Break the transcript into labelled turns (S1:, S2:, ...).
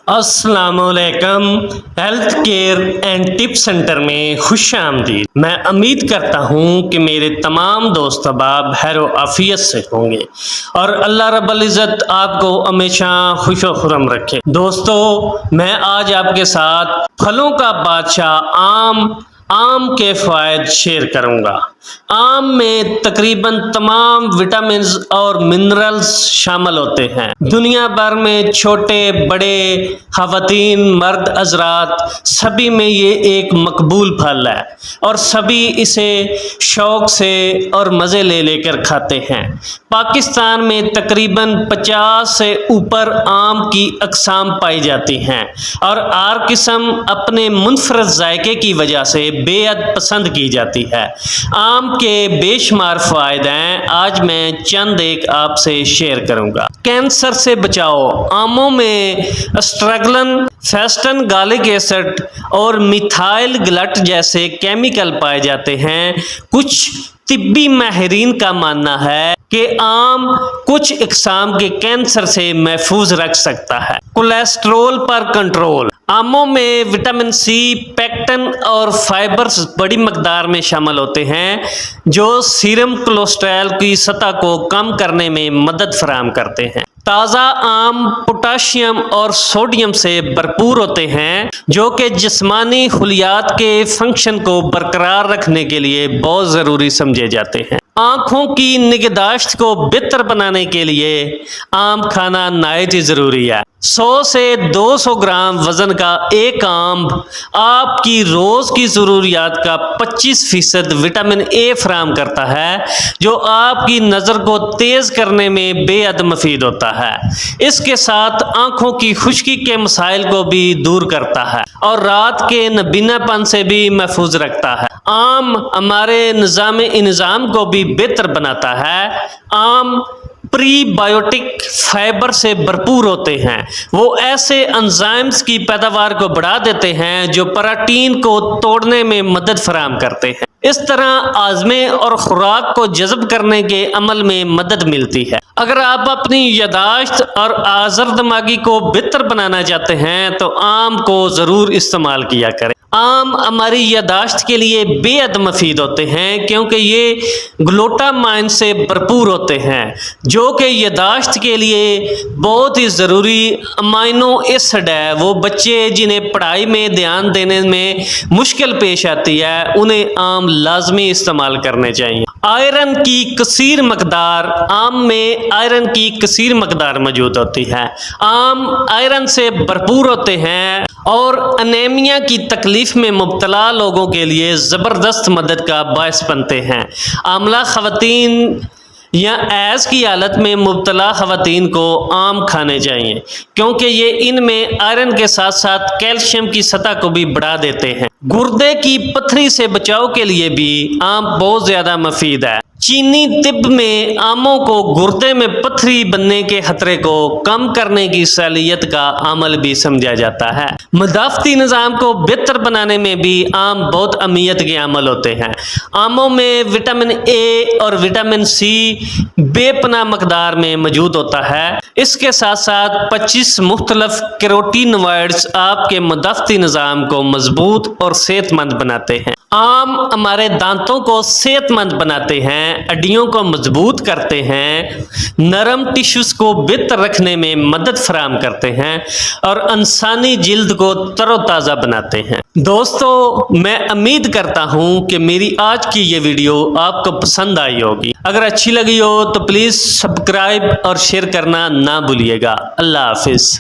S1: السلام علیکم۔ Health care and tip centre میں خوش آمدید۔ میں امید کرتا ہوں کہ میرے تمام دوست احباب خیر و عافیت سے ہوں گے اور اللہ رب العزت آپ کو ہمیشہ خوش و خرم رکھے۔ دوستو، میں آج آپ کے ساتھ پھلوں کا بادشاہ آم کے فوائد شیئر کروں گا۔ آم میں تقریباً تمام وٹامنز اور منرلز شامل ہوتے ہیں۔ دنیا بھر میں چھوٹے بڑے، خواتین مرد حضرات، سبھی میں یہ ایک مقبول پھل ہے اور سبھی اسے شوق سے اور مزے لے کر کھاتے ہیں۔ پاکستان میں تقریباً 50 سے اوپر آم کی اقسام پائی جاتی ہیں اور ہر قسم اپنے منفرد ذائقے کی وجہ سے بے حد پسند کی جاتی ہے۔ آم کے بے شمار فوائد ہیں، آج میں چند ایک آپ سے شیئر کروں گا۔ کینسر سے بچاؤ۔ آموں میں اسٹرگلن، فیسٹن گالک ایسڈ اور میتھائل گلٹ جیسے کیمیکل پائے جاتے ہیں۔ کچھ طبی ماہرین کا ماننا ہے کہ آم کچھ اقسام کے کینسر سے محفوظ رکھ سکتا ہے۔ کولیسٹرول پر کنٹرول۔ آموں میں وٹامن سی، پیکٹن اور فائبرز بڑی مقدار میں شامل ہوتے ہیں جو سیرم کولیسٹرول کی سطح کو کم کرنے میں مدد فراہم کرتے ہیں۔ تازہ آم پوٹاشیم اور سوڈیم سے بھرپور ہوتے ہیں جو کہ جسمانی خلیات کے فنکشن کو برقرار رکھنے کے لیے بہت ضروری سمجھے جاتے ہیں۔ آنکھوں کی نگہداشت کو بہتر بنانے کے لیے آم کھانا نہایت ہی ضروری ہے۔ 100 سے 200 گرام وزن کا ایک آم آپ کی روز کی ضروریات کا 25% وٹامن اے فراہم کرتا ہے جو آپ کی نظر کو تیز کرنے میں بے حد مفید ہوتا ہے۔ اس کے ساتھ آنکھوں کی خشکی کے مسائل کو بھی دور کرتا ہے اور رات کے نابینا پن سے بھی محفوظ رکھتا ہے۔ آم ہمارے نظام کو بھی بہتر بناتا ہے۔ آم پری بایوٹک فائبر سے بھرپور ہوتے ہیں۔ وہ ایسے انزائمز کی پیداوار کو بڑھا دیتے ہیں جو پروٹین کو توڑنے میں مدد فراہم کرتے ہیں۔ اس طرح ہاضمے اور خوراک کو جذب کرنے کے عمل میں مدد ملتی ہے۔ اگر آپ اپنی یادداشت اور حاضر دماغی کو بہتر بنانا چاہتے ہیں تو آم کو ضرور استعمال کیا کریں۔ آم ہماری یادداشت کے لیے بے حد مفید ہوتے ہیں کیونکہ یہ گلوٹامائن سے بھرپور ہوتے ہیں جو کہ یادداشت کے لیے بہت ہی ضروری امائنو ایسڈ ہے۔ وہ بچے جنہیں پڑھائی میں دھیان دینے میں مشکل پیش آتی ہے انہیں آم لازمی استعمال کرنے چاہیے۔ آئرن کی کثیر مقدار۔ آم میں آئرن کی کثیر مقدار موجود ہوتی ہے۔ آم آئرن سے بھرپور ہوتے ہیں اور انیمیا کی تکلیف میں مبتلا لوگوں کے لیے زبردست مدد کا باعث بنتے ہیں۔ حاملہ خواتین یا ایز کی حالت میں مبتلا خواتین کو آم کھانے چاہیے کیونکہ یہ ان میں آئرن کے ساتھ ساتھ کیلشیم کی سطح کو بھی بڑھا دیتے ہیں۔ گردے کی پتھری سے بچاؤ کے لیے بھی آم بہت زیادہ مفید ہے۔ چینی طب میں آموں کو گردے میں پتھری بننے کے خطرے کو کم کرنے کی صلاحیت کا عامل بھی سمجھا جاتا ہے۔ مدافعتی نظام کو بہتر بنانے میں بھی آم بہت اہمیت کے عامل ہوتے ہیں۔ آموں میں وٹامن اے اور وٹامن سی بے پناہ مقدار میں موجود ہوتا ہے۔ اس کے ساتھ ساتھ 25 مختلف کیروٹینوائڈز آپ کے مدافعتی نظام کو مضبوط اور صحت مند بناتے ہیں۔ آم ہمارے دانتوں کو صحت مند بناتے ہیں، ہڈیوں کو مضبوط کرتے ہیں، نرم ٹشوز کو بہتر رکھنے میں مدد فراہم کرتے ہیں اور انسانی جلد کو تر و تازہ بناتے ہیں۔ دوستو، میں امید کرتا ہوں کہ میری آج کی یہ ویڈیو آپ کو پسند آئی ہوگی۔ اگر اچھی لگی ہو تو پلیز سبسکرائب اور شیئر کرنا نہ بھولیے گا۔ اللہ حافظ۔